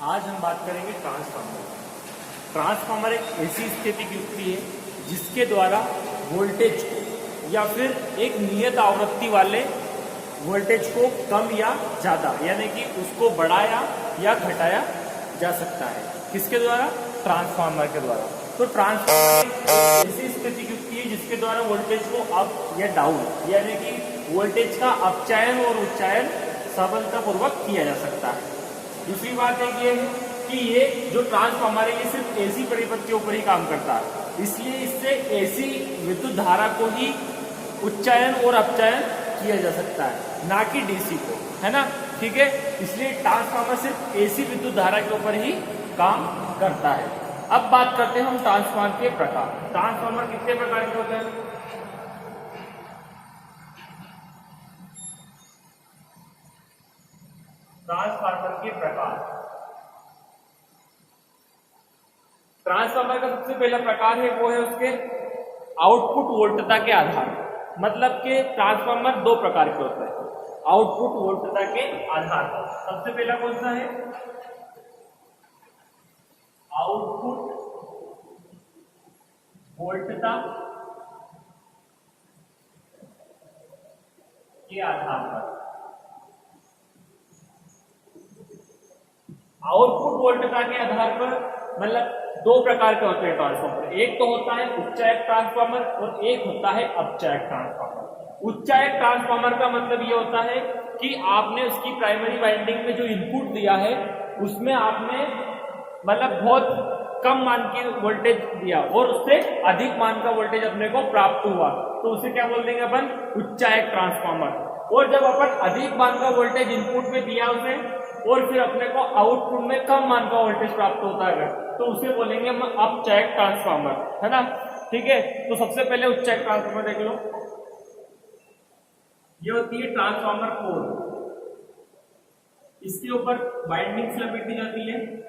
आज हम बात करेंगे ट्रांसफार्मर। ट्रांसफार्मर एक ऐसी स्थिति युक्ति है जिसके द्वारा वोल्टेज को या फिर एक नियत आवृत्ति वाले वोल्टेज को कम या ज्यादा यानी कि उसको बढ़ाया या घटाया जा सकता है। किसके द्वारा? ट्रांसफार्मर के द्वारा। तो ट्रांसफार्मर एक ऐसी स्थिति युक्ति है जिसके द्वारा वोल्टेज को अप या डाउन यानी कि वोल्टेज का अपचयन और उच्चायन सफलतापूर्वक किया जा सकता है। दूसरी बात एक ये है कि ये जो ट्रांसफार्मर है ये सिर्फ एसी परिपथियों पर ही काम करता है, इसलिए इससे एसी विद्युत धारा को ही उच्चायन और अपचयन किया जा सकता है, ना कि डीसी को, है ना। ठीक है, इसलिए ट्रांसफार्मर सिर्फ एसी विद्युत धारा के ऊपर ही काम करता है। अब बात करते हैं हम ट्रांसफार्मर के प्रकार। ट्रांसफार्मर कितने प्रकार के होते हैं? ट्रांसफार्मर के प्रकार। ट्रांसफार्मर का सबसे पहला प्रकार है वो है उसके आउटपुट वोल्टता के आधार। मतलब कि ट्रांसफार्मर दो प्रकार के होते हैं आउटपुट वोल्टता के आधार पर। सबसे पहला कौन सा है? आउटपुट वोल्टता के आधार पर। आउटपुट वोल्टता के आधार पर मतलब दो प्रकार के होते हैं ट्रांसफार्मर। एक तो होता है उच्चायक ट्रांसफार्मर और एक होता है अपचायक ट्रांसफार्मर। उच्चायक ट्रांसफार्मर का मतलब ये होता है कि आपने उसकी प्राइमरी वाइंडिंग में जो इनपुट दिया है उसमें आपने मतलब बहुत कम मान की वोल्टेज दिया और उससे अधिक मान का वोल्टेज अपने को प्राप्त हुआ, तो उसे क्या बोल देंगे अपन? उच्चायक ट्रांसफार्मर। और जब अपन अधिक मान का वोल्टेज इनपुट में दिया उसे और फिर अपने को आउटपुट में कम मान का वोल्टेज प्राप्त होता है तो उसे बोलेंगे हम अपचायक ट्रांसफार्मर, है ना। ठीक है, तो सबसे पहले उच्चायक ट्रांसफार्मर देख लो। ये होती है ट्रांसफार्मर कोर। इसके ऊपर वाइंडिंग्स लपेटी जाती है।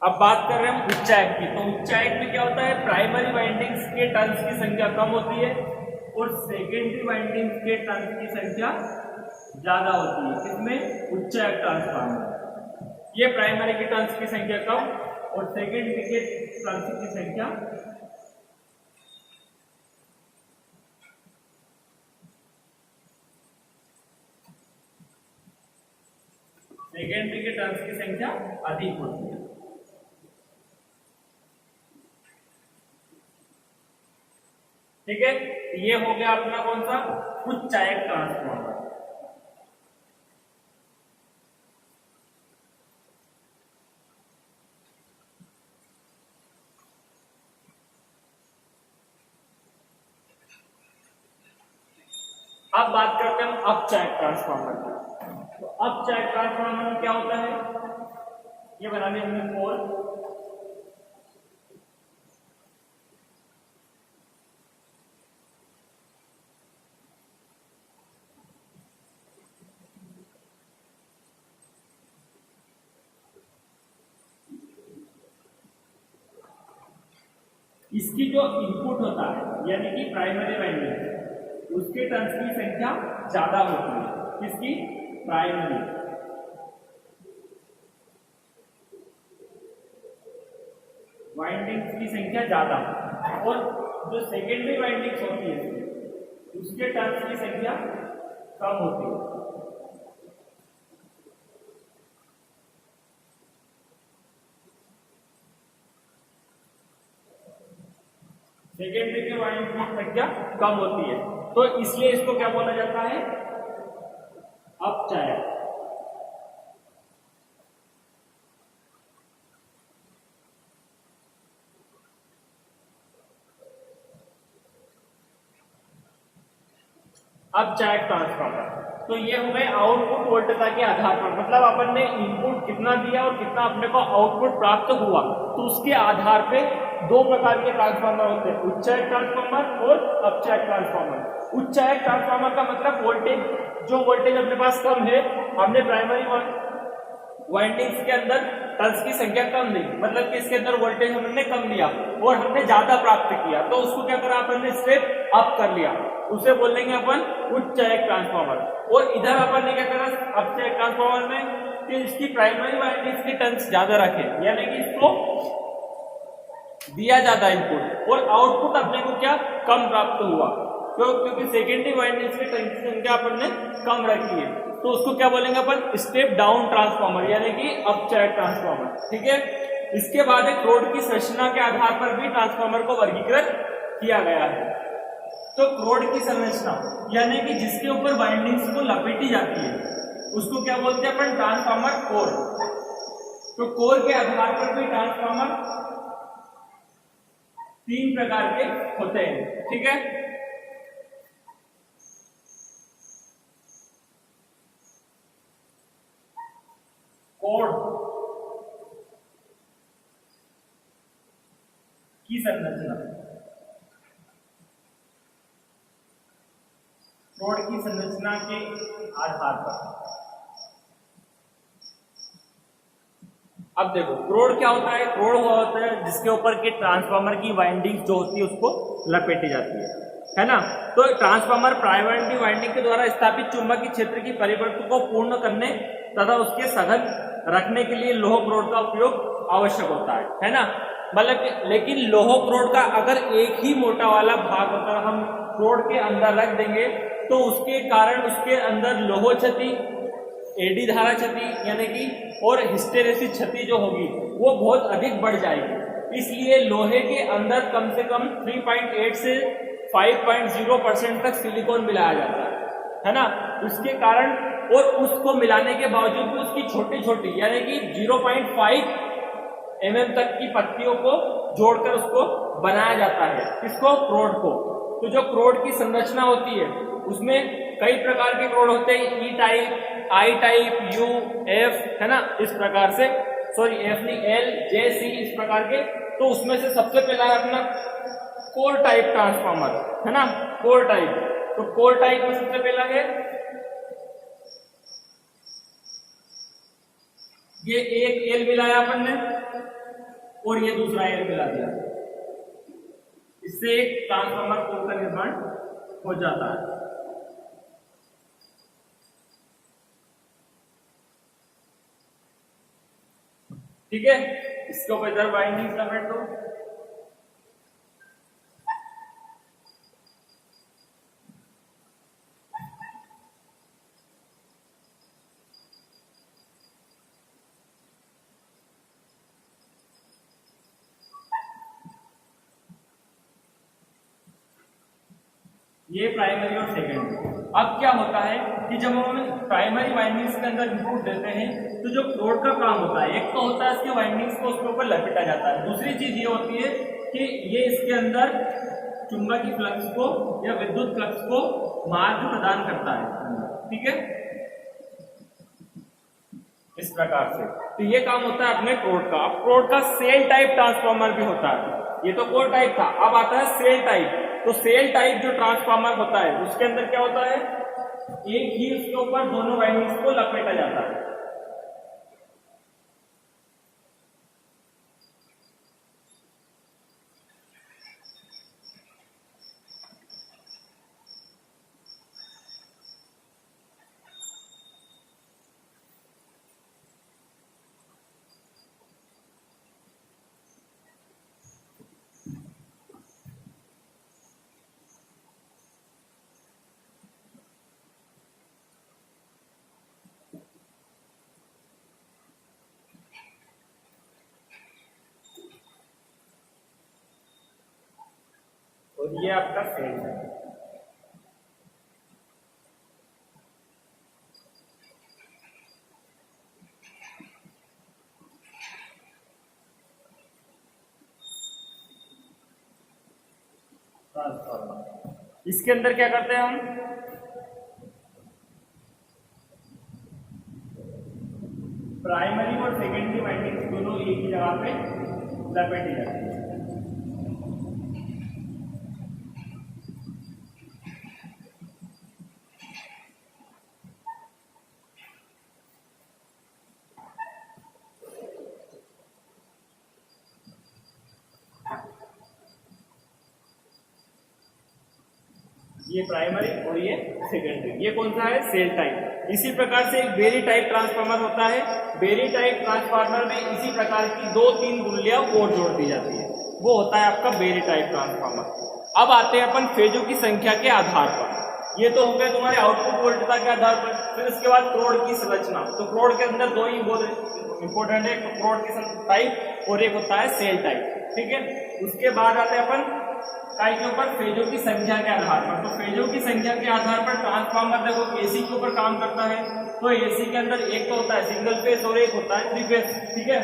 अब बात कर रहे हैं हम उच्चायक की। तो उच्चायक में क्या होता है? प्राइमरी वाइंडिंग्स के टर्न्स की संख्या कम होती है और सेकेंडरी वाइंडिंग्स के टर्न्स की संख्या ज्यादा होती है। इसमें उच्चायक ट्रांसफार्मर ये प्राइमरी के टर्न्स की संख्या कम और सेकेंडरी के टर्न्स की संख्या सेकेंडरी के टर्न्स की संख्या अधिक होती है। ठीक है, ये हो गया अपना कौन सा? उच्चायक ट्रांसफार्मर। अब बात करते हैं हम अपचायक ट्रांसफार्मर की। तो अपचायक ट्रांसफार्मर में क्या होता है? ये बना लिया हमने पोल। इसकी जो इनपुट होता है यानी कि प्राइमरी वाइंडिंग उसके टर्न्स की संख्या ज्यादा होती है। किसकी? प्राइमरी। वाइंडिंग्स की संख्या ज्यादा और जो सेकेंडरी वाइंडिंग्स होती है उसके टर्न्स की संख्या कम होती है। सेकेंडरी के वाइंडिंग की संख्या कम होती है, तो इसलिए इसको क्या बोला जाता है? अपचायक। अपचायक ट्रांसफार्मर। तो ये हो गए आउटपुट वोल्टता के आधार पर, मतलब अपन ने इनपुट कितना दिया और कितना अपने को आउटपुट प्राप्त हुआ, तो उसके आधार पे दो प्रकार के ट्रांसफार्मर होते हैं, उच्चायक ट्रांसफार्मर और अपचायक ट्रांसफार्मर। उच्चायक ट्रांसफार्मर का मतलब वोल्टेज, जो वोल्टेज अपने पास कम है, हमने प्राइमरी वाइंडिंग्स के अंदर टर्न्स की संख्या कम दी, मतलब कि इसके अंदर वोल्टेज हमने कम लिया और हमने ज्यादा प्राप्त किया, तो उसको क्या करा अपन ने, स्टेप अप कर लिया, उसे बोलेंगे अपन उच्चायक ट्रांसफार्मर। और इधर अपन ने क्या करा अपचायक ट्रांसफार्मर में, कि इसकी प्राइमरी वाइंडिंग्स की टर्न्स ज्यादा रखे, यानी कि इसको दिया ज्यादा इनपुट और आउटपुट अपने को क्या कम प्राप्त हुआ, क्योंकि सेकेंडरी वाइंडिंग्स की टर्न्स की संख्या अपन ने कम रखी है, तो उसको क्या बोलेंगे अपन, स्टेप डाउन ट्रांसफार्मर, यानी कि अपचायक ट्रांसफार्मर। ठीक है, इसके बाद एक रोड की संरचना के आधार पर भी ट्रांसफार्मर को वर्गीकृत किया गया है। तो रोड की संरचना यानी कि जिसके ऊपर वाइंडिंग्स को लपेटी जाती है, उसको क्या बोलते हैं अपन, ट्रांसफार्मर कोर। तो कोर के आधार पर भी ट्रांसफार्मर तीन प्रकार के होते हैं। ठीक है, कोर की संरचना, रोड की संरचना के आधार पर। अब देखो रोड क्या होता है, रोड वो होता है जिसके ऊपर के ट्रांसफार्मर की वाइंडिंग जो होती है उसको लपेटी जाती है ना। तो ट्रांसफार्मर प्राइमरी वाइंडिंग के द्वारा स्थापित चुंबकीय क्षेत्र की परिवर्तन को पूर्ण करने तथा उसके सघन रखने के लिए लोह रोड का उपयोग आवश्यक होता है ना। मतलब लेकिन लोह रोड का अगर एक ही मोटा वाला भाग अगर हम रोड के अंदर रख देंगे तो उसके कारण उसके अंदर लोह क्षति, एडी धारा क्षति यानी कि और हिस्टेरेसिस क्षति जो होगी वो बहुत अधिक बढ़ जाएगी। इसलिए लोहे के अंदर कम से कम 3.8 से 5.0% तक सिलिकॉन मिलाया जाता है ना। उसके कारण और उसको मिलाने के बावजूद भी उसकी छोटी छोटी यानी कि 0.5 mm तक की पत्तियों को जोड़कर उसको बनाया जाता है, किसको, क्रोड को। तो जो क्रोड की संरचना होती है उसमें कई प्रकार के क्रोड होते हैं, E type, I type, U, F, है ना, इस प्रकार से, सॉरी एफ नहीं, एल, जे, सी, इस प्रकार के। तो उसमें से सबसे पहला है अपना कोर टाइप ट्रांसफार्मर, है ना, कोर टाइप। तो कोर टाइप में सबसे पहला है ये एक एल मिलाया अपन ने और ये दूसरा एल मिला दिया, इससे एक ट्रांसफार्मर कोर का निर्माण हो जाता है। ठीक है, इसके ऊपर इधर वाइंडिंग लपेट दो। ये प्राइमरी और सेकेंडरी। अब क्या होता है कि जब हम प्राइमरी वाइंडिंग्स के अंदर इनपुट देते हैं तो जो क्रोड का काम होता है, एक तो होता है इसके वाइंडिंग्स को उसके ऊपर लपेटा जाता है, दूसरी चीज ये होती है कि ये इसके अंदर चुंबकीय फ्लक्स को या विद्युत फ्लक्स को मार्ग प्रदान करता है। ठीक है, इस प्रकार से। तो ये काम होता है अपने क्रोड का। अब क्रोड का सेल टाइप ट्रांसफार्मर भी होता है, ये तो कोर टाइप था, अब आता है सेल टाइप। तो सेल टाइप जो ट्रांसफार्मर होता है उसके अंदर क्या होता है, एक ही उसके ऊपर दोनों वाइंडिंग्स को लपेटा जाता है। और ये आपका सेल है। इसके अंदर क्या करते हैं हम, प्राइमरी और सेकेंडरी वाइंडिंग्स दोनों एक ही जगह पे लपेटी जाती है। ये प्राइमरी और ये सेकेंडरी। ये कौन सा है? Cell type. इसी प्रकार से एक बेरी टाइप ट्रांसफार्मर होता है। बेरी टाइप ट्रांसफार्मर में इसी प्रकार की 2-3 गुंडियां और जोड़ दी जाती है, वो होता है आपका बेरी टाइप ट्रांसफार्मर। अब आते हैं अपन फेजों की संख्या के आधार पर। ये तो हो गया तुम्हारे आउटपुट वोल्टेज के आधार पर। फिर उसके बाद क्रोड की संरचना। तो क्रोड के अंदर दो ही बहुत इंपॉर्टेंट है, क्रोड की टाइप और एक होता है सेल टाइप। ठीक है, उसके बाद आते हैं अपन टाइप के ऊपर फेजों की संख्या के आधार पर। तो फेजों की संख्या के आधार पर ट्रांसफार्मर देखो एसी के ऊपर काम करता है। तो एसी के अंदर एक तो होता है सिंगल फेज और एक होता है 3 फेज। ठीक है,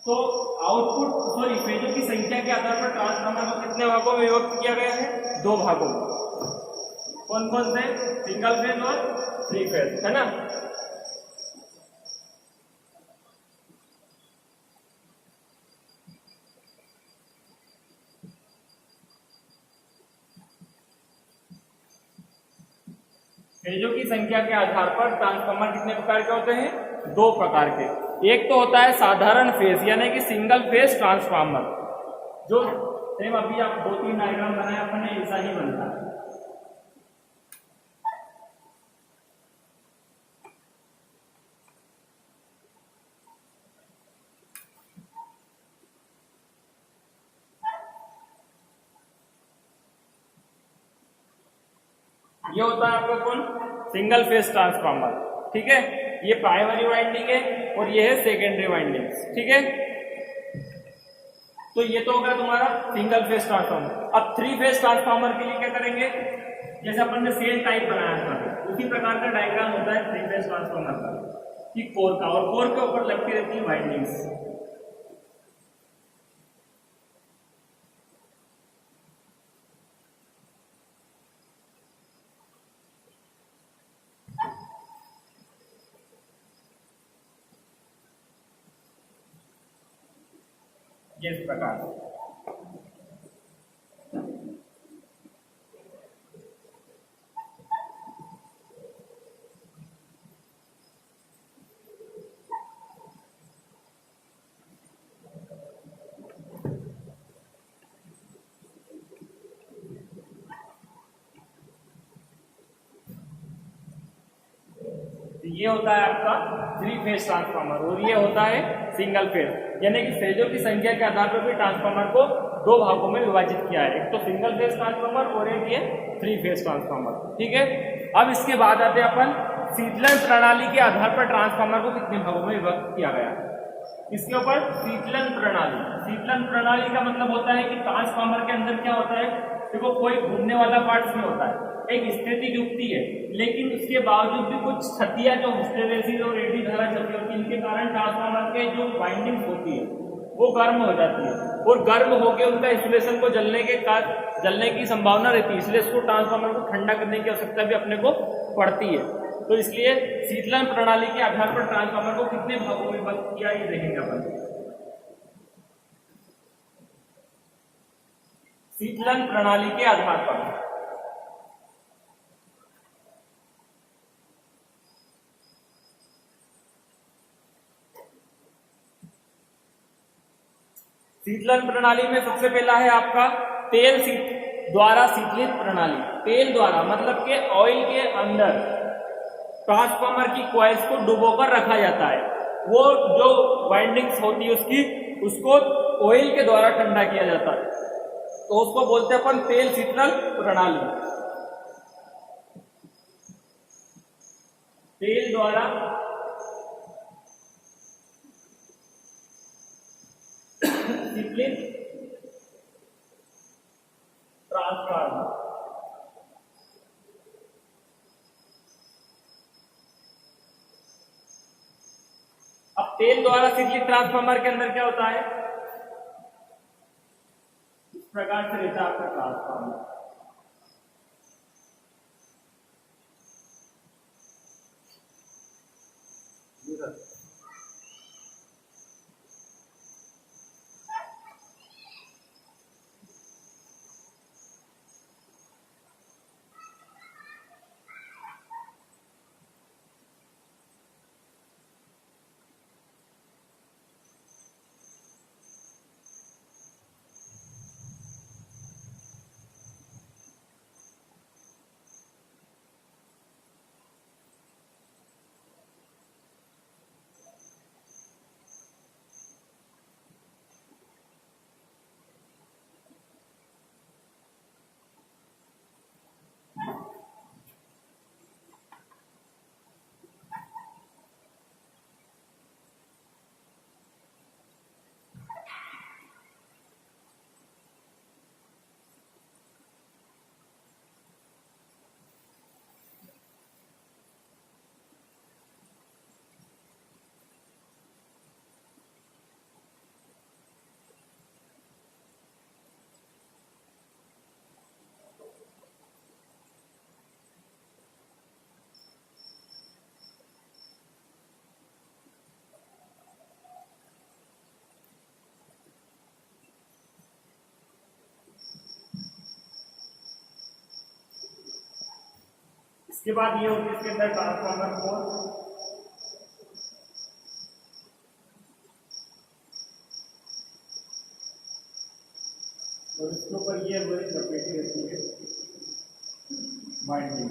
तो फेजों की संख्या के आधार पर ट्रांसफार्मर को कितने भागों में विभक्त किया गया है? 2 भागों में। कौन कौन से? सिंगल फेज और 3 फेज, है ना। फेजों की संख्या के आधार पर ट्रांसफार्मर कितने प्रकार के होते हैं? 2 प्रकार के। एक तो होता है साधारण फेज यानी कि सिंगल फेज ट्रांसफार्मर, जो सेम अभी आप 2-3 डायग्राम बनाए अपने ऐसा ही बनता है। ये होता है आपका कौन? Single phase transformer. ठीक है, ये प्राइमरी वाइंडिंग है और ये है सेकेंडरी वाइंडिंग। ठीक है, तो ये तो होगा तुम्हारा सिंगल फेज ट्रांसफार्मर। अब 3 फेज ट्रांसफार्मर के लिए क्या करेंगे? जैसे अपन ने सेल टाइप बनाया था उसी प्रकार का डायग्राम होता है 3 फेज ट्रांसफार्मर का, कि कोर का, और कोर के ऊपर लगती रहती है वाइंडिंग्स। इस प्रकार ये होता है आपका 3 फेज ट्रांसफार्मर और ये होता है सिंगल फेज। यानी कि फेजों की संख्या के आधार पर भी ट्रांसफार्मर को 2 भागों में विभाजित किया है, एक तो सिंगल फेज ट्रांसफार्मर और एक ये 3 फेज ट्रांसफार्मर। ठीक है, अब इसके बाद आते हैं अपन शीतलन प्रणाली के आधार पर ट्रांसफार्मर को कितने भागों में विभक्त किया गया है। इसके ऊपर शीतलन प्रणाली। शीतलन प्रणाली का मतलब होता है कि ट्रांसफार्मर के अंदर क्या होता है, देखो कोई घूमने वाला पार्ट नहीं होता है, एक स्थिति युक्ति है, लेकिन उसके बावजूद भी कुछ क्षतियां जो हिस्टेरेसिस और एडी धारा क्षति होती है, इनके कारण ट्रांसफार्मर के जो वाइंडिंग्स होती है वो गर्म हो जाती है और गर्म होकर उनका इंसुलेशन को जलने की संभावना रहती है, इसलिए इसको ट्रांसफार्मर को ठंडा करने की आवश्यकता भी अपने को पड़ती है। तो इसलिए शीतलन प्रणाली के आधार पर ट्रांसफार्मर को कितने भागों में विभक्त किया ये देखेंगे अपन। शीतलन प्रणाली के आधार पर शीतलन प्रणाली में सबसे पहला है आपका तेल द्वारा शीतलित प्रणाली। तेल द्वारा मतलब के ऑयल के अंदर ट्रांसफार्मर की कॉइल्स को डुबोकर रखा जाता है, वो जो वाइंडिंग्स होती है उसको ऑयल के द्वारा ठंडा किया जाता है, तो उसको बोलते हैं अपन तेल शीतलन प्रणाली। तेल द्वारा शीतलित ट्रांसफार्मर। अब तेल द्वारा शीतलित ट्रांसफार्मर के अंदर क्या होता है, इस प्रकार से रहता है आपका ट्रांसफार्मर। इसके बाद ये होती है इसके अंदर ट्रांसफार्मर कोर। और इसके ऊपर ये लपेटी रहती है वाइंडिंग।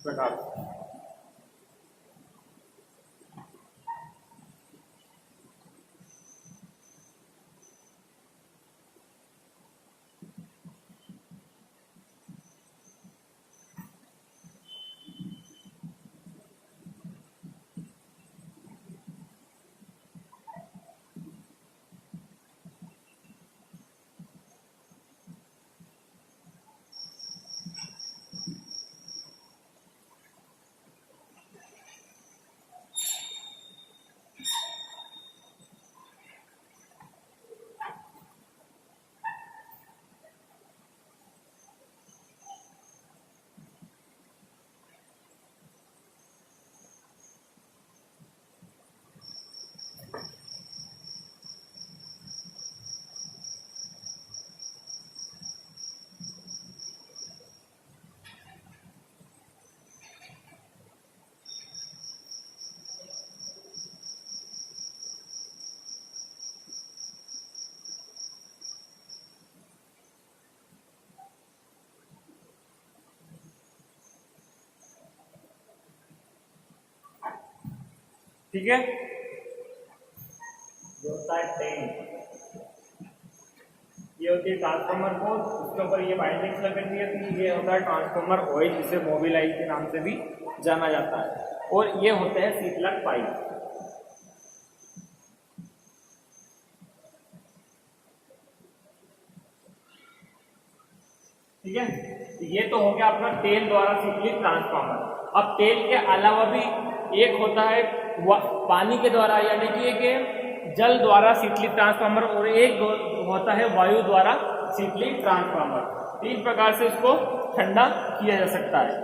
प्रकार ठीक है। जो होता है टेन, ये होती है ट्रांसफार्मर कोर, उसके ऊपर ये वाइंडिंग्स लगी है। तो ये होता है ट्रांसफार्मर ऑयल, जिसे मोबिलाइज के नाम से भी जाना जाता है। और ये होते हैं शीतलक पाइप। ठीक है, ये तो हो गया अपना तेल द्वारा शीतलित ट्रांसफार्मर। अब तेल के अलावा भी एक होता है पानी के द्वारा, यानी कि एक जल द्वारा शीतलित ट्रांसफार्मर, और एक होता है वायु द्वारा शीतलित ट्रांसफार्मर। तीन प्रकार से इसको ठंडा किया जा सकता है।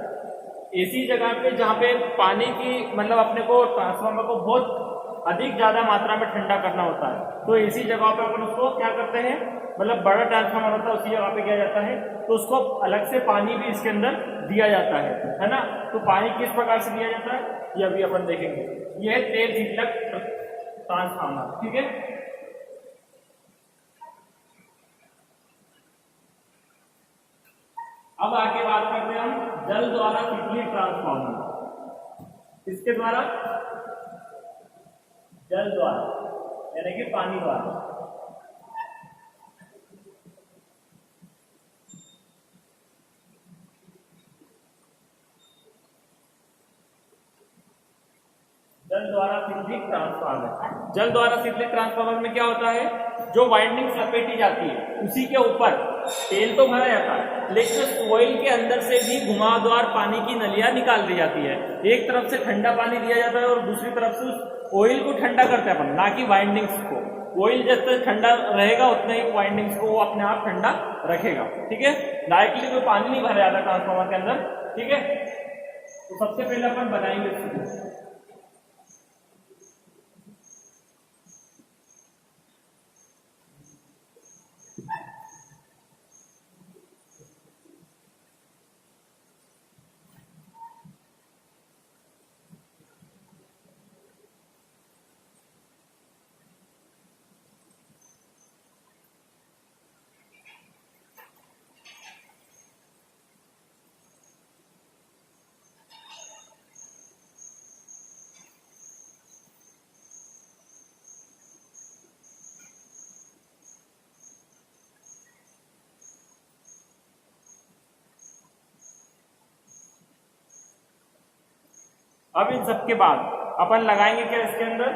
ऐसी जगह पे जहाँ पे पानी की मतलब अपने को ट्रांसफार्मर को बहुत अधिक ज़्यादा मात्रा में ठंडा करना होता है, तो ऐसी जगहों पे अपन उसको क्या करते हैं, मतलब बड़ा ट्रांसफार्मर होता है उसी जगह पे किया जाता है, तो उसको अलग से पानी भी इसके अंदर दिया जाता है ना। तो पानी किस प्रकार से दिया जाता है ये अभी अपन देखेंगे। ये है तेल शीतलक ट्रांसफार्मर। ठीक है, अब आगे बात करते हैं हम जल द्वारा शीतलित ट्रांसफार्मर। इसके द्वारा जल द्वारा यानी कि पानी द्वारा। जल द्वारा शीतलित ट्रांसफार्मर। जल द्वारा शीतलित ट्रांसफार्मर में क्या होता है, जो वाइंडिंग लपेटी जाती है उसी के ऊपर तेल तो भरा जाता है, लेकिन उस ऑयल के अंदर से भी घुमावदार पानी की नलियां निकाल दी जाती है। एक तरफ से ठंडा पानी दिया जाता है और दूसरी तरफ से उस ऑयल को ठंडा करते हैं अपन, ना कि वाइंडिंग्स को। ऑयल जितना ठंडा रहेगा उतने ही वाइंडिंग्स को वो अपने आप ठंडा रखेगा। ठीक है, डायरेक्टली कोई पानी नहीं भरा जाता ट्रांसफार्मर के अंदर। ठीक है, तो सबसे पहले अपन बनाएंगे इसको। अब इन सब के बाद अपन लगाएंगे क्या इसके अंदर,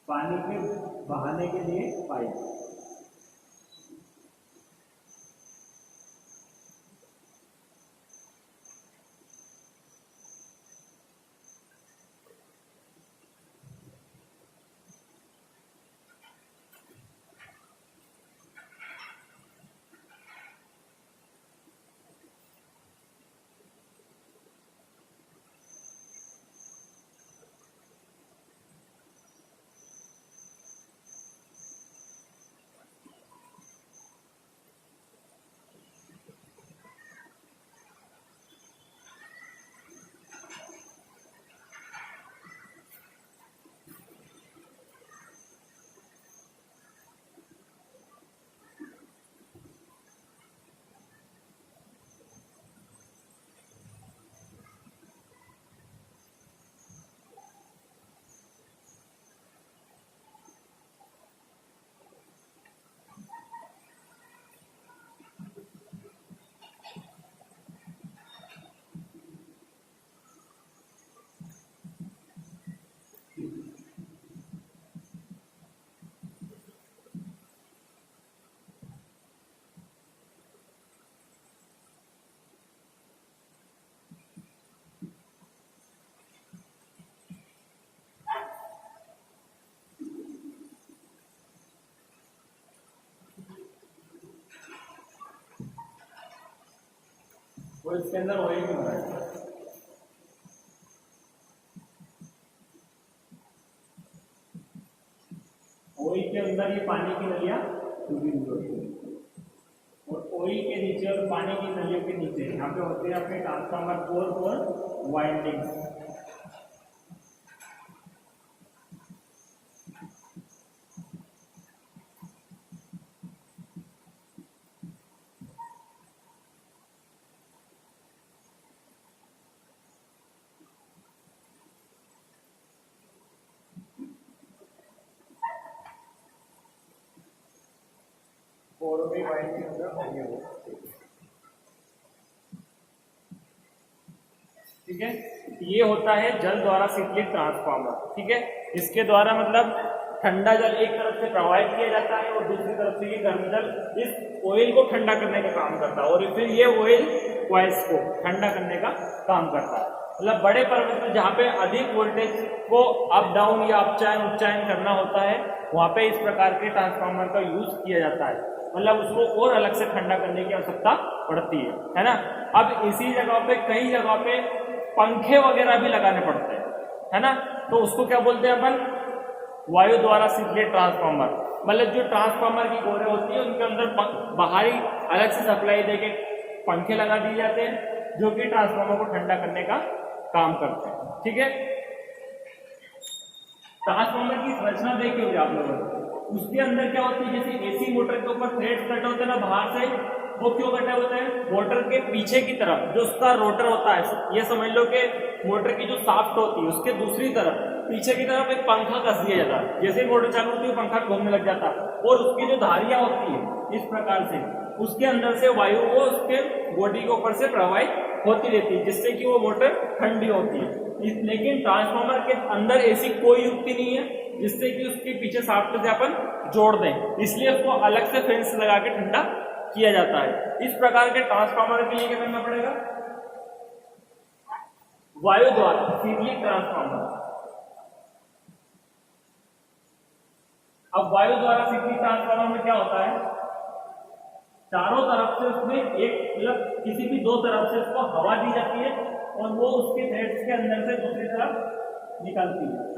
पानी के बहाने के लिए पाइप। तो इसके अंदर ऑयल क्यों है? ऑयल के अंदर ये पानी की नलियां डूबी हुई होती है, और ऑयल के नीचे और पानी की नलियों के नीचे यहाँ पे होते हैं अपने ट्रांसफार्मर कोर और वाइंडिंग्स। और भी वाइंडिंग ठीक है। ये होता है जल द्वारा शीतलित ट्रांसफार्मर। ठीक है, इसके द्वारा मतलब ठंडा जल एक तरफ से प्रवाहित किया जाता है और दूसरी तरफ से ये गर्म जल इस ऑयल को ठंडा करने का काम करता है, और फिर ये ऑयल कॉइल्स को ठंडा करने का काम करता है। मतलब बड़े पर्वत में जहाँ पे अधिक वोल्टेज को अप डाउन या अपचयन उच्चायन करना होता है, वहाँ पे इस प्रकार के ट्रांसफार्मर का यूज किया जाता है। मतलब उसको और अलग से ठंडा करने की आवश्यकता पड़ती है ना। अब इसी जगह पे कई जगह पे पंखे वगैरह भी लगाने पड़ते हैं, है ना। तो उसको क्या बोलते हैं अपन? वायु द्वारा शीतलित ट्रांसफार्मर। मतलब जो ट्रांसफार्मर की कोरें होती है उनके अंदर बाहरी अलग से सप्लाई देके पंखे लगा दिए जाते हैं, जो कि ट्रांसफार्मर को ठंडा करने का काम करते हैं। ठीक है, ट्रांसफार्मर की संरचना देखी होगी आप लोगों ने। उसके अंदर क्या होती है, जैसे एसी मोटर के ऊपर थ्रेड्स कटे होते हैं ना बाहर से, वो क्यों कटे होते हैं? मोटर के पीछे की तरफ जो उसका रोटर होता है, ये समझ लो कि मोटर की जो शाफ्ट होती है उसके दूसरी तरफ पीछे की तरफ एक पंखा कस दिया जाता है। जैसे मोटर चालू होती है पंखा घूमने लग जाता है, और उसकी जो धारियां होती है इस प्रकार से उसके अंदर से वायु वो उसके बॉडी के ऊपर से प्रवाहित होती रहती है, जिससे कि वो मोटर ठंडी होती है। लेकिन ट्रांसफार्मर के अंदर ऐसी कोई युक्ति नहीं है जिससे कि उसके पीछे शाफ्ट से अपन जोड़ दें, इसलिए उसको अलग से फेंस लगा के ठंडा किया जाता है। इस प्रकार के ट्रांसफार्मर के लिए क्या करना पड़ेगा? वायु द्वारा शीतलित ट्रांसफार्मर। अब वायु द्वारा शीतलित ट्रांसफार्मर में क्या होता है? चारों तरफ से उसमें एक मतलब किसी भी दो तरफ से उसको हवा दी जाती है, और वो उसके थ्रेड्स के अंदर से दूसरी तरफ निकलती है।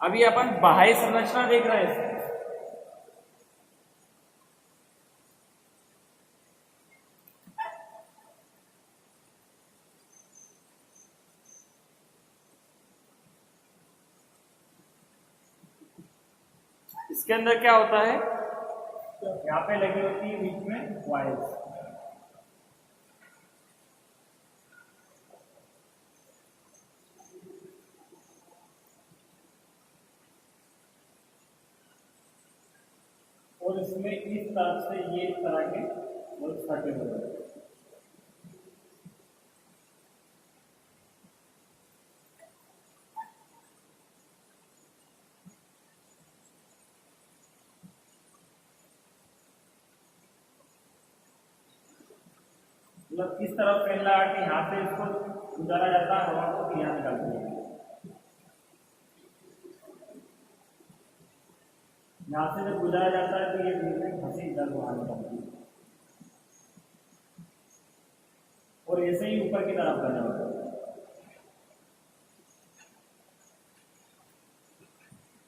अभी अपन बाह्य संरचना देख रहे हैं। इसके अंदर क्या होता है? यहाँ पे लगी होती है बीच में वायर्स, और इसमें इस तरफ से ये इस तरह के बल्ब फटे हुए हैं। मतलब इस तरफ फैन लगा के यहाँ से इसको गुजारा जाता है, हवा को यहाँ निकालती है। यहाँ से जब गुजारा जाता है तो ये बीच में फंसी इधर बाहर निकलती है, और ऐसे ही ऊपर की तरफ बना होता है।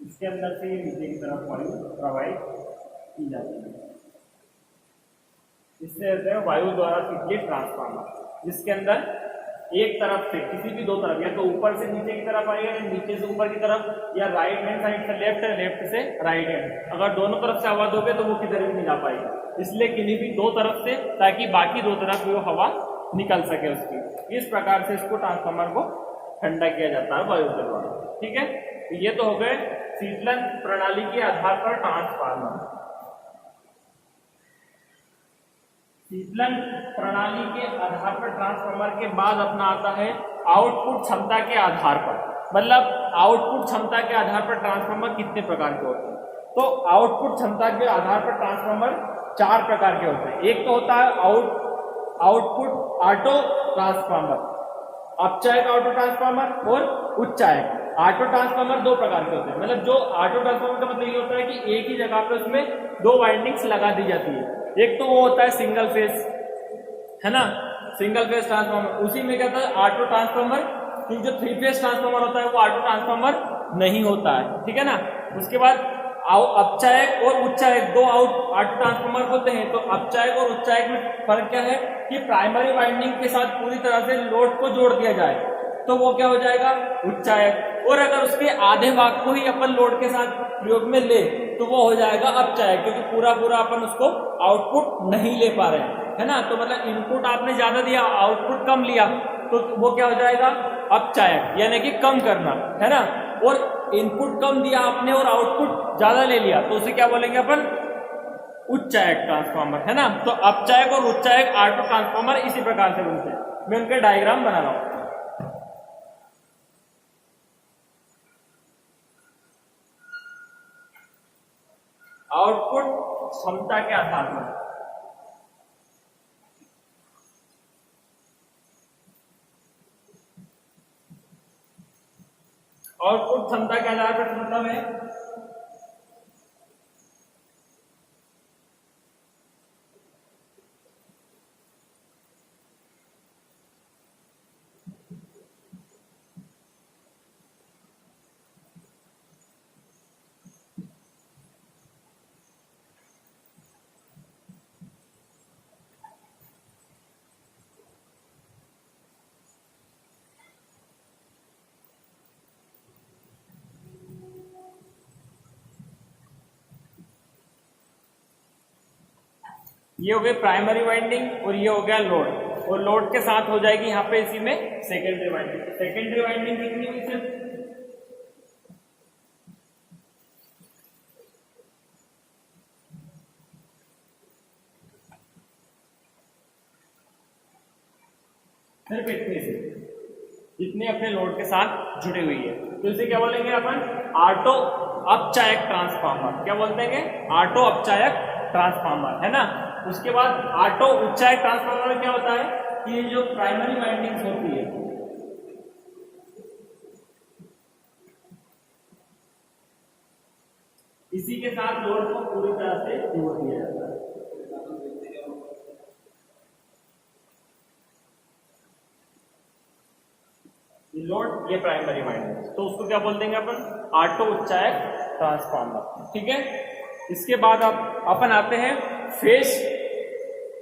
इसके अंदर से ये नीचे की तरफ वायु प्रवाहित की जाती है। इससे होता है वायु द्वारा शीतलित ट्रांसफार्मर, जिसके अंदर एक तरफ से किसी भी दो तरफ, या तो ऊपर से नीचे की तरफ आएगा, या नीचे से ऊपर की तरफ, या राइट हैंड साइड से लेफ्ट है, लेफ्ट से राइट हैंड। अगर दोनों तरफ से हवा दोगे तो वो किधर भी नहीं जा पाएगी, इसलिए किन्हीं भी दो तरफ से, ताकि बाकी दो तरफ भी वो हवा निकल सके उसकी। इस प्रकार से इसको ट्रांसफार्मर को ठंडा किया जाता है वायु के द्वारा। ठीक है, तो ये तो हो गए शीतलन प्रणाली के आधार पर ट्रांसफार्मर। शीतलन प्रणाली के आधार पर ट्रांसफार्मर के बाद अपना आता है आउटपुट क्षमता के आधार पर। मतलब आउटपुट क्षमता के आधार पर ट्रांसफार्मर कितने प्रकार के होते हैं। तो आउटपुट क्षमता के आधार पर ट्रांसफार्मर 4 प्रकार के होते हैं। एक तो होता है आउटपुट ऑटो ट्रांसफार्मर, अपचायक ऑटो ट्रांसफार्मर और उच्चायक। ऑटो ट्रांसफार्मर 2 प्रकार के होते हैं। मतलब जो ऑटो ट्रांसफार्मर का मतलब ये होता है कि एक ही जगह पे उसमें 2 वाइंडिंग्स लगा दी जाती है। एक तो वो होता है सिंगल फेज, है ना, सिंगल फेज ट्रांसफार्मर। उसी में क्या होता है ऑटो ट्रांसफार्मर, क्योंकि जो 3 फेज ट्रांसफार्मर होता है वो ऑटो ट्रांसफार्मर नहीं होता है, ठीक है ना। उसके बाद अपचायक और उच्चायक 2 ऑटो ट्रांसफार्मर होते हैं। तो अपचायक और उच्चायक में फर्क क्या है कि प्राइमरी वाइंडिंग के साथ पूरी तरह से लोड को जोड़ दिया जाए तो वो क्या हो जाएगा, उच्चायक। और अगर उसके आधे भाग को ही अपन लोड के साथ प्रयोग में ले तो वो हो जाएगा अपचायक, क्योंकि पूरा पूरा अपन उसको आउटपुट नहीं ले पा रहे हैं, है ना। तो मतलब इनपुट आपने ज्यादा दिया, आउटपुट कम लिया, तो वो क्या हो जाएगा, अपचायक, यानी कि कम करना, है ना। और इनपुट कम दिया आपने और आउटपुट ज्यादा ले लिया तो उसे क्या बोलेंगे अपन, उच्चायक ट्रांसफार्मर, है ना। तो अपचायक और उच्चायक ऑटो ट्रांसफार्मर इसी प्रकार से बनते हैं। मैं उनके डायग्राम बना रहा हूं। आउटपुट क्षमता के आधार पर आउटपुट क्षमता के आधार पर मतलब है ये हो गई प्राइमरी वाइंडिंग और ये हो गया लोड, और लोड के साथ हो जाएगी यहाँ पे इसी में सेकेंडरी वाइंडिंग। सेकेंडरी वाइंडिंग कितनी हुई सिर्फ, सिर्फ इतनी से, जितनी अपने लोड के साथ जुड़ी हुई है। तो इसे क्या बोलेंगे अपन, ऑटो अपचायक ट्रांसफार्मर। क्या बोलते हैं, ऑटो अपचायक ट्रांसफार्मर, है ना। उसके बाद ऑटो उच्चायक ट्रांसफार्मर में क्या होता है कि ये जो प्राइमरी वाइंडिंग्स होती है इसी के साथ लोड को पूरी तरह से जोड़ दिया जाता है। लोड ये प्राइमरी वाइंडिंग, तो उसको क्या बोल देंगे अपन, ऑटो उच्चायक ट्रांसफार्मर, ठीक है। इसके बाद अब अपन आते हैं फेज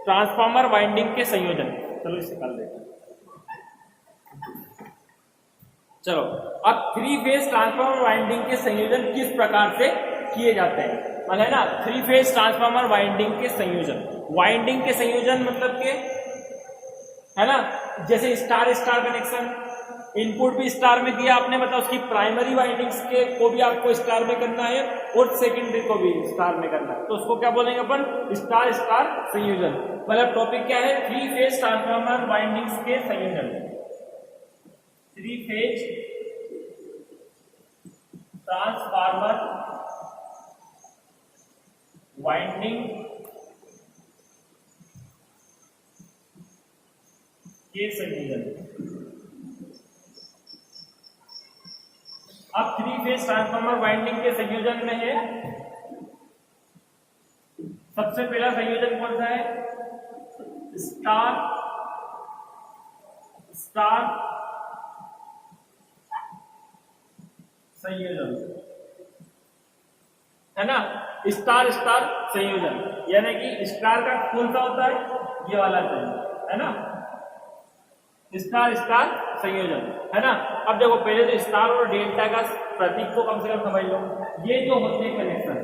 ट्रांसफार्मर वाइंडिंग के संयोजन। चलो इसे कर लेते हैं। चलो अब 3 फेज ट्रांसफार्मर वाइंडिंग के संयोजन किस प्रकार से किए जाते हैं, मतलब ना 3 फेज ट्रांसफार्मर वाइंडिंग के संयोजन। वाइंडिंग के संयोजन मतलब के, है ना, जैसे स्टार स्टार कनेक्शन, इनपुट भी स्टार में दिया आपने, मतलब उसकी प्राइमरी वाइंडिंग्स के को भी आपको स्टार में करना है और सेकेंडरी को भी स्टार में करना है, तो उसको क्या बोलेंगे अपन, स्टार स्टार संयोजन। मतलब टॉपिक क्या है, 3 फेज ट्रांसफार्मर वाइंडिंग्स के संयोजन। 3 फेज ट्रांसफार्मर वाइंडिंग के संयोजन। अब 3 फेज ट्रांसफार्मर वाइंडिंग के संयोजन में है, सबसे पहला संयोजन कौन सा है, स्टार स्टार संयोजन, है ना। स्टार स्टार संयोजन यानी कि स्टार का कौन सा होता है, ये वाला है ना, स्टार स्टार संयोजन, है ना। अब देखो पहले तो स्टार और डेल्टा का प्रतीक को कम से कम समझ लो। ये जो होते हैं कनेक्शन,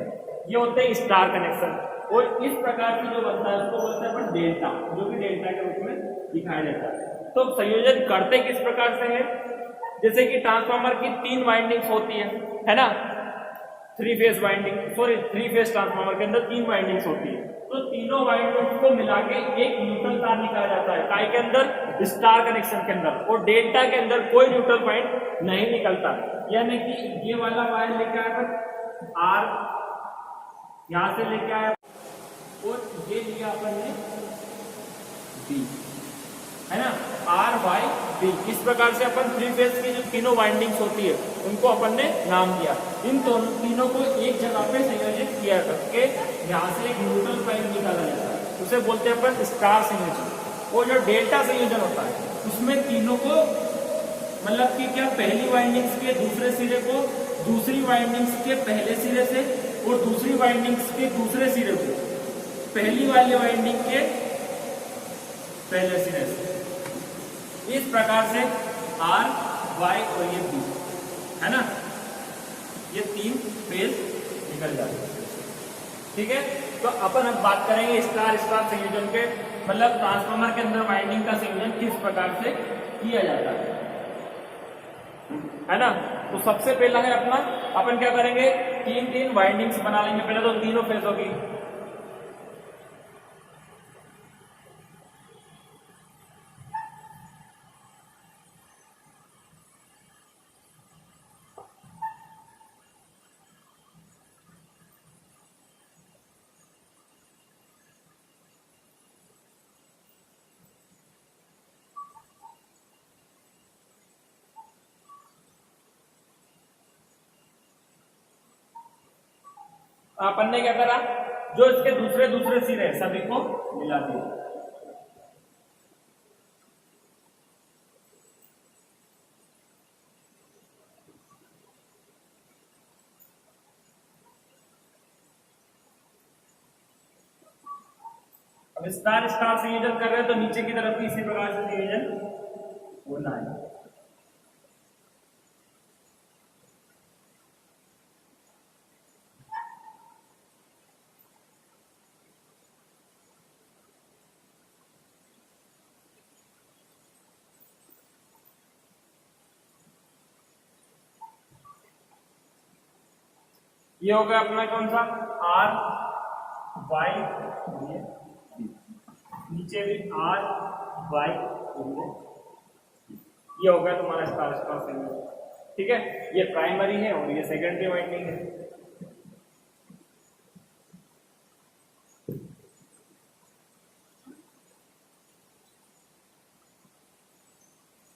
ये होते हैं स्टार कनेक्शन, और इस प्रकार की जो बनता है उसको बोलते हैं अपन डेल्टा, जो कि डेल्टा के रूप में दिखाया जाता है। तो संयोजन करते किस प्रकार से है, जैसे कि ट्रांसफार्मर की 3 वाइंडिंग्स होती है ना। Three phase winding, sorry three phase transformer के अंदर 3 वाइंडिंग्स होती है, तो तीनों वाइंडिंग्स को मिला के एक न्यूट्रल तार निकाला जाता है काय के अंदर, स्टार कनेक्शन के अंदर, और डेल्टा के अंदर कोई न्यूट्रल पॉइंट नहीं निकलता। यानी कि ये वाला वायर लेके आया आर, यहां से लेके आया और ये लिया अपन ने बी, है ना, आर वाई बी। इस प्रकार से अपन थ्री फेज की जो तीनों वाइंडिंग्स होती है उनको अपन ने नाम दिया। इन तीनों को एक जगह पे संयोजित किया करके यहाँ से एक न्यूट्रल पॉइंट निकाला जाता है, उसे बोलते हैं अपन स्टार संयोजन। और जो डेल्टा संयोजन होता है उसमें तीनों को मतलब कि क्या, पहली वाइंडिंग्स के दूसरे सिरे को दूसरी वाइंडिंग्स के पहले सिरे से और दूसरी वाइंडिंग्स के दूसरे सिरे को पहली वाली वाइंडिंग के पहले सिरे से, इस प्रकार से आर वाई और ये बी, है ना, ये 3 फेज निकल जाते हैं। ठीक है, तो अपन अब बात करेंगे स्टार स्टार संयोजन के, मतलब ट्रांसफार्मर के अंदर वाइंडिंग का संयोजन किस प्रकार से किया जाता है ना। तो सबसे पहला है अपना, अपन क्या करेंगे, 3 वाइंडिंग्स बना लेंगे। पहले तो तीनों फेज होगी, अपन ने क्या करा, जो इसके दूसरे दूसरे सिरे हैं सभी को मिला दिया। अब स्टार स्टार संयोजन कर रहे हैं तो नीचे की तरफ भी इसी प्रकार से संयोजन होना है। ये हो गया अपना कौन सा, आर वाई, नीचे भी आर वाई, ये हो गया तुम्हारा स्टार स्टार संयोजन। ठीक है, ये प्राइमरी है और ये सेकेंडरी वाइंडिंग है।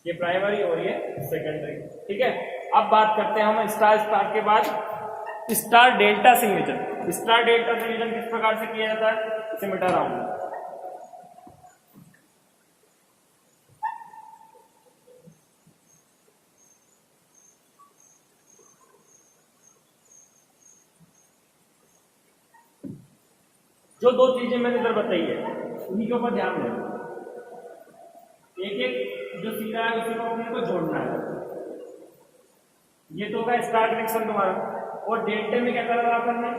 ये प्राइमरी और ये सेकेंडरी। ठीक है, अब बात करते हैं हम स्टार स्टार के बाद स्टार डेल्टा संयोजन। स्टार डेल्टा संयोजन किस प्रकार से किया जाता है, इसे मिटा रहा हूं। जो 2 चीजें मैंने इधर बताई है उन्हीं के ऊपर ध्यान देना। एक एक जो सिरा है उसी को अपने को जोड़ना है। ये तो होगा स्टार कनेक्शन तुम्हारा। और डेल्टा में क्या करा था अपन ने,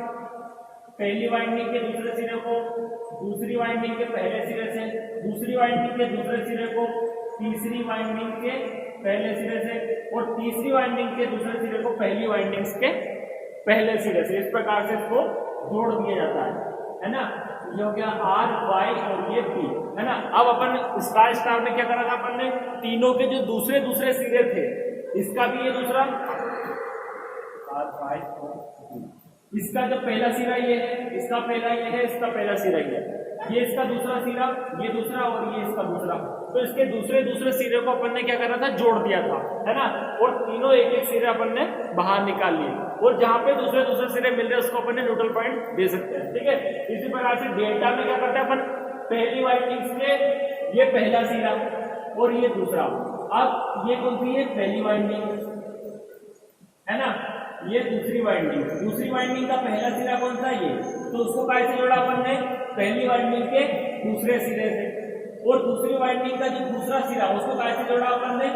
पहली वाइंडिंग के दूसरे सिरे को दूसरी वाइंडिंग के पहले सिरे से, दूसरी वाइंडिंग के दूसरे सिरे को तीसरी वाइंडिंग के पहले सिरे से, और तीसरी वाइंडिंग के दूसरे सिरे को पहली वाइंडिंग्स के पहले सिरे से। इस प्रकार से इसको जोड़ दिया जाता है ना। ये हो गया आर वाई और ये पी, है ना। अब अपन स्टार स्टार में क्या करा था अपन ने, तीनों के जो दूसरे दूसरे सिरे थे, इसका भी ये दूसरा आर वाई और इसका जो पहला सिरा ये है, इसका पहला ये है, इसका पहला सिरा ये इसका दूसरा सिरा, ये दूसरा और ये इसका दूसरा। तो इसके दूसरे दूसरे सिरे को अपन ने क्या करा था, जोड़ दिया था, है ना। और तीनों एक एक सिरे अपन ने बाहर निकाल लिए, और जहां पे दूसरे दूसरे सिरे मिल रहे हैं उसको अपन ने न्यूट्रल पॉइंट दे सकते हैं। ठीक है, इसी प्रकार से डेल्टा में क्या करते हैं अपन, पहली वाइंडिंग्स के ये पहला सिरा और ये दूसरा। अब ये कौन सी है, पहली वाइंडिंग, है ना, ये दूसरी वाइंडिंग। दूसरी वाइंडिंग का पहला सिरा कौन सा, ये, तो उसको कैसे जोड़ा अपन ने, पहली वाइंडिंग के दूसरे सिरे से। और दूसरी वाइंडिंग का जो दूसरा सिरा उसको कैसे जोड़ा अपन ने,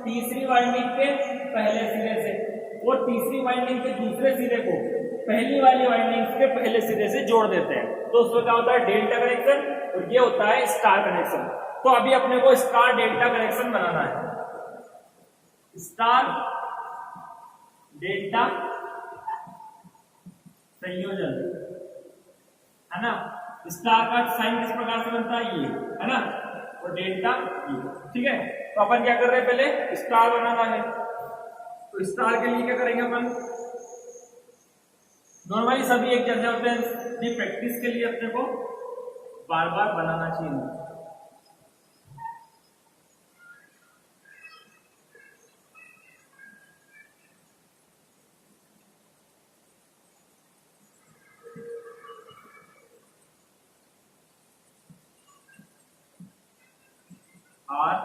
तीसरी वाइंडिंग के पहले सिरे से। और तीसरी वाइंडिंग के दूसरे सिरे को पहली वाली वाइंडिंग के पहले सिरे से जोड़ देते हैं। तो उसमें क्या होता है, डेल्टा कनेक्शन, और ये होता है स्टार कनेक्शन। तो अभी अपने को स्टार डेल्टा कनेक्शन बनाना है। स्टार डेल्टा संयोजन, है ना। स्टार का साइन किस प्रकार से बनता है, ये है ना, और डेल्टा ये, ठीक है। तो अपन क्या कर रहे हैं, पहले स्टार बनाना है। तो स्टार के लिए क्या करेंगे अपन, नॉर्मली सभी एक जैसे होते हैं, ये प्रैक्टिस के लिए अपने को बार बार बनाना चाहिए। आर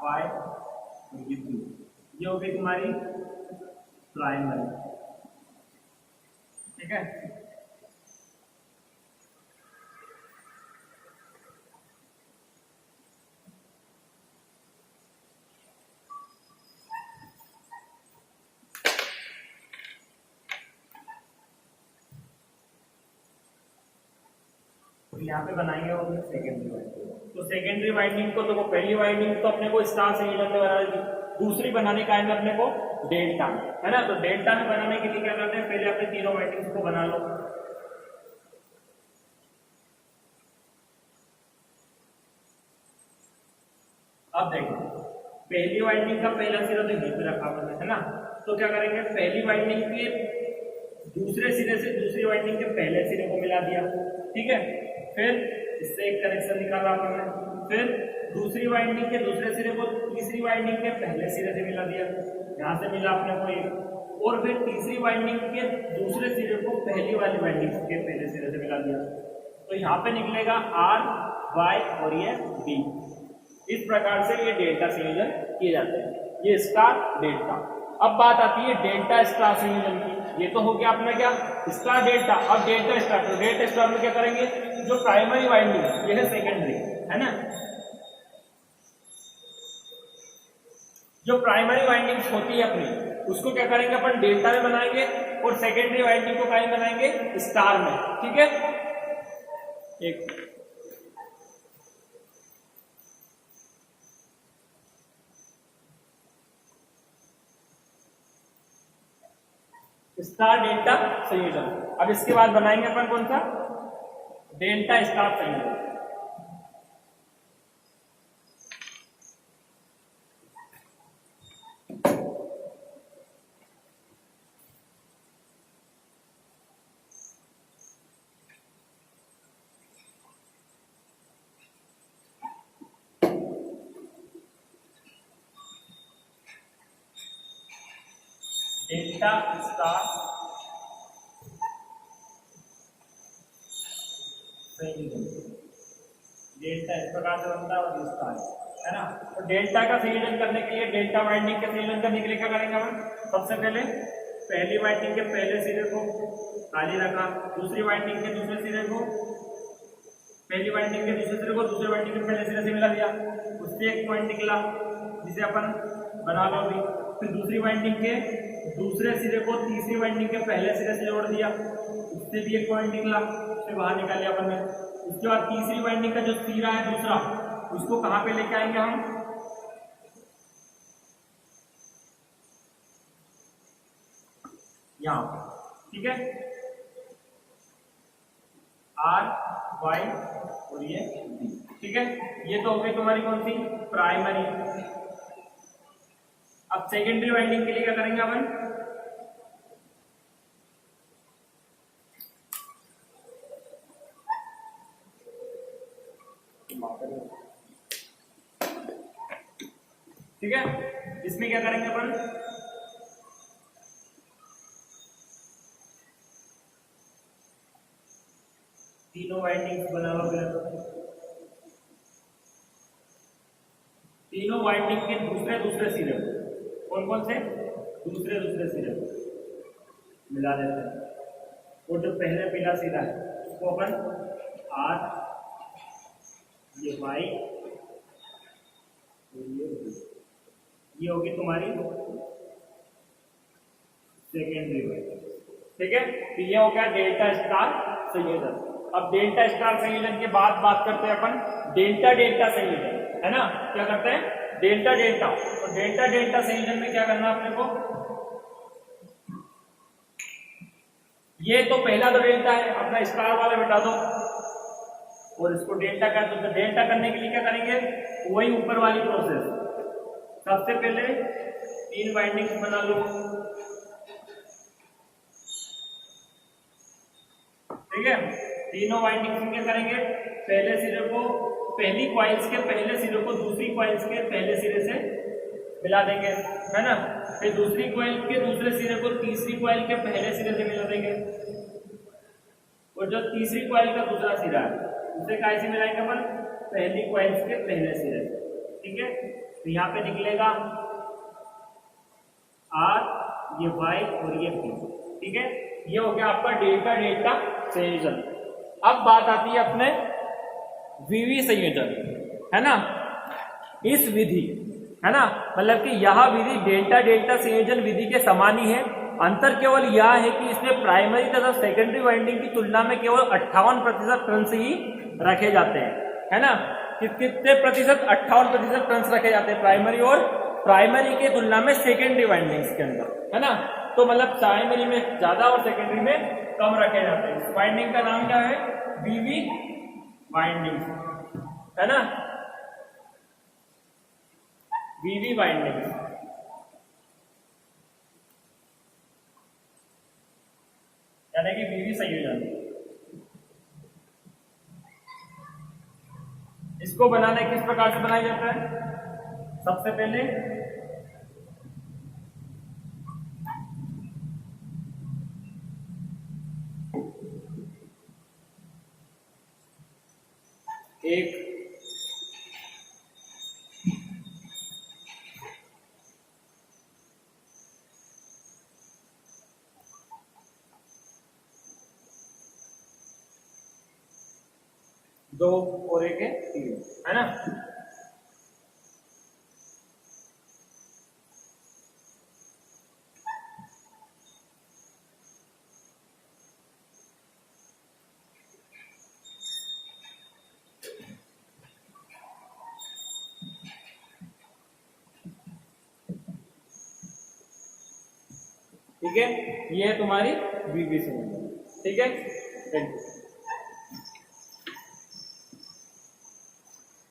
वाई ये हो गई तुम्हारी प्राइमरी, ठीक है। तो यहाँ पे बनाएंगे वो सेकेंडरी वाइंडिंग। तो सेकेंडरी वाइंडिंग को, तो पहली वाइंडिंग तो अपने को स्टार संयोजन में बना दी, दूसरी बनाने का है अपने को डेल्टा में, है ना। तो डेल्टा में बनाने के लिए क्या करते हैं, पहले अपने तीनों वाइंडिंग्स को बना लो। अब देखो, पहली वाइंडिंग का पहला सिरा तो यहीं पे रखा हुआ है ना। तो क्या करेंगे, पहली वाइंडिंग के दूसरे सिरे से दूसरी वाइंडिंग के पहले सिरे को मिला दिया, ठीक है। फिर इससे एक कनेक्शन निकाला हमने, फिर दूसरी वाइंडिंग के दूसरे सिरे को तीसरी वाइंडिंग के पहले सिरे से मिला दिया, यहाँ से मिला अपने को एक, और फिर तीसरी वाइंडिंग के दूसरे सिरे को पहली वाली वाइंडिंग के पहले सिरे से मिला दिया। तो यहाँ पे निकलेगा आर वाई और ये बी। इस प्रकार से ये डेल्टा संयोजन किए जाते हैं, ये स्टार डेल्टा। अब बात आती है डेल्टा स्टार संयोजन की। ये तो हो गया अपना क्या, स्टार डेल्टा। अब डेल्टा स्टार, तो डेल्टा स्टार में क्या करेंगे, जो प्राइमरी वाइंडिंग ये है सेकेंडरी, है ना। जो प्राइमरी वाइंडिंग्स होती है अपनी, उसको क्या करेंगे अपन डेल्टा में बनाएंगे, और सेकेंडरी वाइंडिंग को कहीं बनाएंगे स्टार में, ठीक है। एक स्टार डेल्टा संयोजन। अब इसके बाद बनाएंगे अपन कौन सा, डेल्टा स्टार संयोजन। डेल्टा स्टार संयोजन, डेल्टा इस प्रकार से बनता है और स्टार, है ना। तो डेल्टा का संयोजन करने के लिए, डेल्टा वाइंडिंग का संयोजन करने के लिए क्या करेंगे हम, सबसे पहले पहली वाइंडिंग के पहले सिरे को खाली रखा, दूसरी वाइंडिंग के दूसरे सिरे को, पहली वाइंडिंग के दूसरे सिरे को दूसरे वाइंडिंग के पहले सिरे से मिला दिया, उससे एक पॉइंट निकला जिसे अपन बना लो अभी। फिर दूसरी वाइंडिंग के दूसरे सिरे को तीसरी वाइंडिंग के पहले सिरे से जोड़ दिया, उससे भी एक पॉइंट निकला, उससे बाहर निकाल लिया अपन ने। उसके बाद तीसरी वाइंडिंग का जो सिरा है दूसरा, उसको कहाँ पे लेके आएंगे हम, यहाँ, ठीक है। आर वाई और ये बी, ठीक है। ये तो हो गई तुम्हारी कौन सी, प्राइमरी। अब सेकेंडरी वाइंडिंग के लिए क्या करेंगे अपन, ठीक है। इसमें क्या करेंगे अपन, तीनों वाइंडिंग्स बना लो पहले, तीनों वाइंडिंग के दूसरे दूसरे सिरे कौन कौन से, दूसरे दूसरे सिरे मिला देते हैं। और जो पहले पहला सिरा है उसको अपन आर, ये वाई, ये होगी तुम्हारी सेकेंडरी वाइंडिंग, ठीक है। तो ये हो गया डेल्टा स्टार संयोजन। अब डेल्टा स्टार संयोजन के बाद बात करते हैं अपन डेल्टा डेल्टा संयोजन, है ना। क्या करते हैं, डेल्टा डेल्टा। तो डेल्टा डेल्टा संयोजन में क्या करना है अपने को, ये तो पहला तो डेल्टा है, अपना स्टार वाला मिटा दो और इसको डेल्टा कर दो। तो डेल्टा करने के लिए क्या करेंगे, वही ऊपर वाली प्रोसेस। सबसे पहले 3 वाइंडिंग्स बना लो, ठीक है। तीनों वाइंडिंग्स में क्या करेंगे, पहले सिरे को, पहली कॉइल्स के पहले सिरे को दूसरी कॉइल्स के पहले सिरे से मिला देंगे, है ना। फिर दूसरी कॉइल के दूसरे सिरे को तीसरी कॉइल के पहले सिरे से मिला देंगे, और जो तीसरी कॉइल का दूसरा सिरा है उसे कैसे मिलाएंगे अपन, पहली कॉइल्स के पहले सिरे से, ठीक है। तो यहाँ पे निकलेगा R, ये Y और ये P, ठीक है। ये हो गया आपका डेल्टा डेल्टा संयोजन। अब बात आती है अपने VV संयोजन, है ना। इस विधि, है ना, मतलब कि यह विधि डेल्टा डेल्टा संयोजन विधि के समान ही है। अंतर केवल यह है कि इसमें प्राइमरी तथा सेकेंडरी वाइंडिंग की तुलना में केवल 58% टर्न्स ही रखे जाते हैं, है ना। कितने प्रतिशत, 58% टर्न्स रखे जाते हैं प्राइमरी और प्राइमरी के तुलना में सेकेंडरी वाइंडिंग्स के अंदर, है ना। तो मतलब प्राइमरी में ज्यादा और सेकेंडरी में कम रखे जाते हैं। इस वाइंडिंग का नाम क्या है, VV वाइंडिंग, है ना, VV वाइंडिंग, यानी कि VV संयोजन। इसको बनाने किस प्रकार से बनाया जाता है, सबसे पहले एक दो और एक है 3, है ना। ठीक है, ये है तुम्हारी VV संयोजन, ठीक है। Thank you.